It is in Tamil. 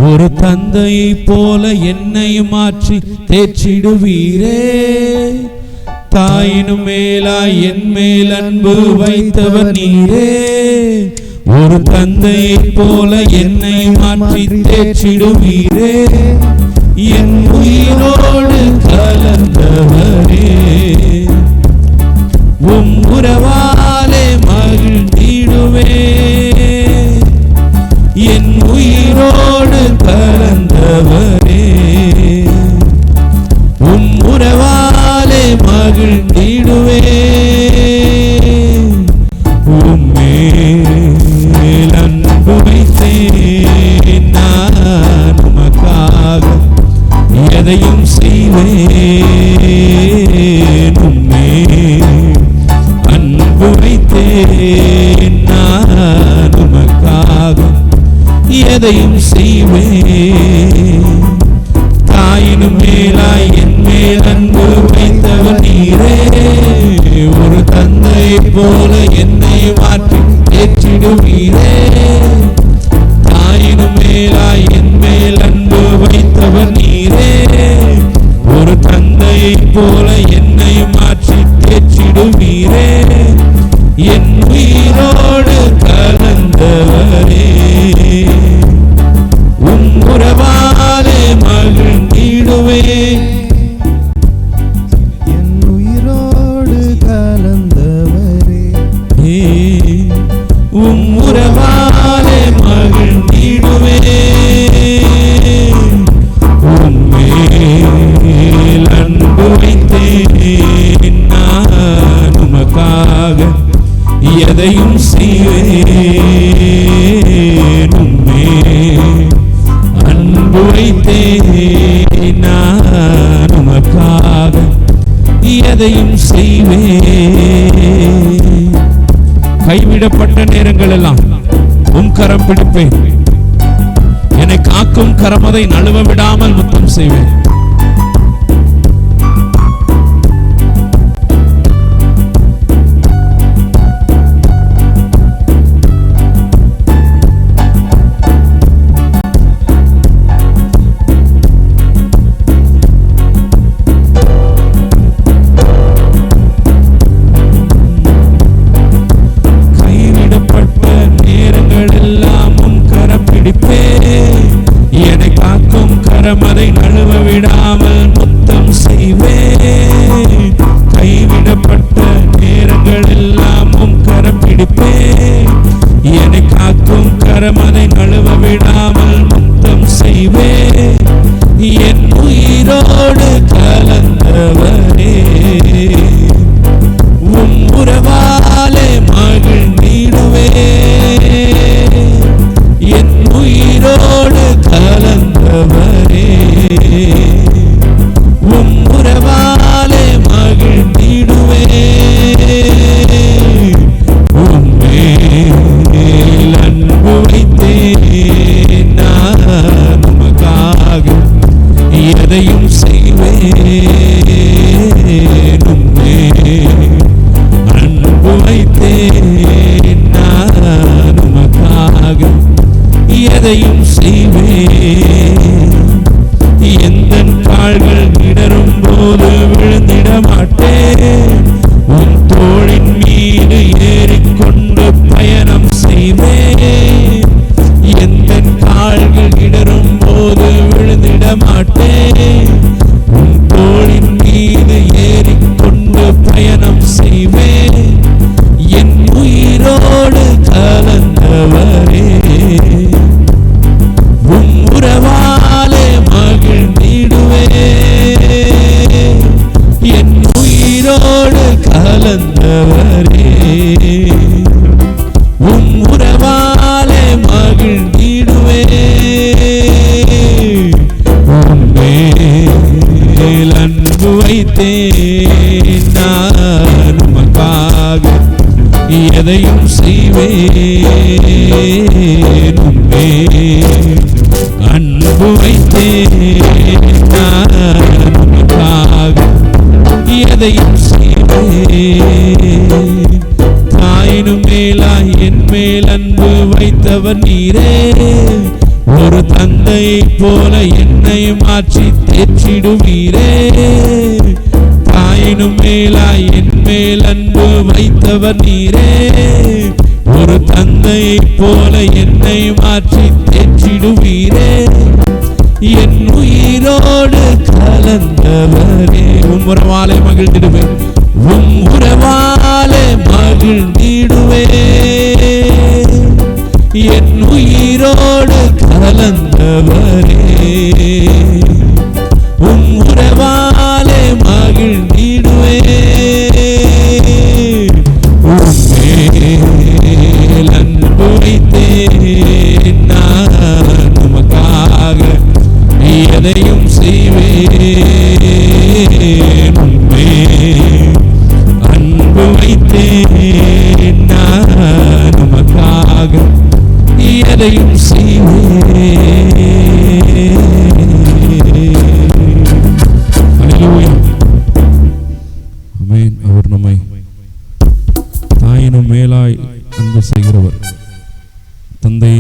ஒரு தந்தையை போல என்னை மாற்றி தேற்றிடுவீரே. தாயினும் மேலாய் என் மேல் அன்பு வைத்தவர் நீரே. ஒரு தந்தையை போல என்னை மாற்றி தேற்றிடுவீரே. என் உயிரோடு கலந்தவரே, உம் உறவாலே மகிழ்ந்திடுவே. என் உயிரோடு கலந்தவரே, உம் உறவாலே மகிழ்ந்திடுவே. உம்மேல் அன்பு வைத்தேன் நான், உமக்காக எதையும் செய்வேன். உம்மேல் அன்பு வைத்தேன் நான், உமக்காக எதையும் செய்வேன். தாயினும் மேலாய் என் மேல் அன்பு வைத்தவர் நீரே. ஒரு தந்தை போல என்னை மாற்றி ஏற்றிடுவீரே. தாயினும் மேலாய் என் மேல் அன்பு வைத்தவர் நீரே. ஒரு தந்தை போல என்னை மாற்றி ஏற்றிடுவீரே. என் உயிரோடு கலந்தவரே, உம் உறவாலே மகிழ்ந்திடுவே. என் உயிரோடு கலந்தவரே, உம் உறவாலே மகிழ்ந்திடுவே. உம்மேல் அன்பு வைத்தேன் நான், உமக்காக எதையும் செய்வேன். உம்மேல் அன்பு வைத்தேன் நான், உமக்காக எதையும் செய்வேன். கைவிடப்பட்ட நேரங்கள் எல்லாம் உம் கரம் பிடிப்பேன். என்னை காக்கும் கரமதை நழுவ விடாமல் முத்தம் செய்வேன். என்னை காக்கும் கரமதை நழுவ விடாமல் முத்தம் செய்வேன். கைவிடப்பட்ட நேரங்கள் எல்லாம் உம் கரம் பிடிப்பேன். என்னை காக்கும் கரமதை நழுவ விடாமல் முத்தம் செய்வேன். என் உயிரோடு கலந்தவரே, உம் உறவாலே மகிழ்ந்திடுவே. என் உயிரோடு கலந்தவரே, உம் உறவாலே மகிழ்ந்திடுவே. உம்மேல் அன்பு வைத்தேன் நான், உமக்காக எதையும் செய்வேன். உம்மேல் அன்பு வைத்தேன் நான், உமக்காக எதையும் செய்வேன். எந்தன் கால்கள் இடரும் போது விழுந்திட மாட்டேன். உன் தோளின் மீது ஏறிக்கொண்டு பயணம் செய்வேன். எந்தன் கால்கள் இடரும் போது விழுந்திட மாட்டேன். உன் தோளின் மீது ஏறிக்கொண்டு பயணம் செய்வேன். என் உயிரோடு கலந்தவரே, உம் உறவாலே மகிழ்ந்திடுவே. என் உயிரோடு கலந்தவரே, உம் உறவாலே மகிழ்ந்திடுவே. உம்மேல் அன்பு வைத்தேன் நான், உமக்காக எதையும் செய்வேன். உம்மேல் அன்பு வைத்தேன் நான், உமக்காக எதையும் செய்வேன். தாயினும் மேலாய் என் மேல் அன்பு வைத்தவர் நீரே. போல என்னை மாற்றி தேற்றிடுவீரே. தாயினும் மேலாய் என் மேல் அன்பு வைத்தவர் நீரே. ஒரு தந்தையை போல என்னை மாற்றி தேற்றிடுவீரே. என் உயிரோடு கலந்தவரே. உம் உறவாலே மகிழ்ந்திடுவேன், உம் உறவாலே மகிழ்ந்திடுவேன். என் உயிரோடு கலந்தவரே, உம் உறவாலே மகிழ்ந்திடுவேன். உம்மேல் அன்பு வைத்தேன் நான், உமக்காக எதையும் செய்வேன். உம்மேல் அன்பு வைத்தேன் நான், உமக்காக எதையும் செய்வேன். ஹல்லேலூயா. ஆமென். அவர் நம்மை தாயினும் மேலாய் அன்பு செய்கிறவர். தந்தை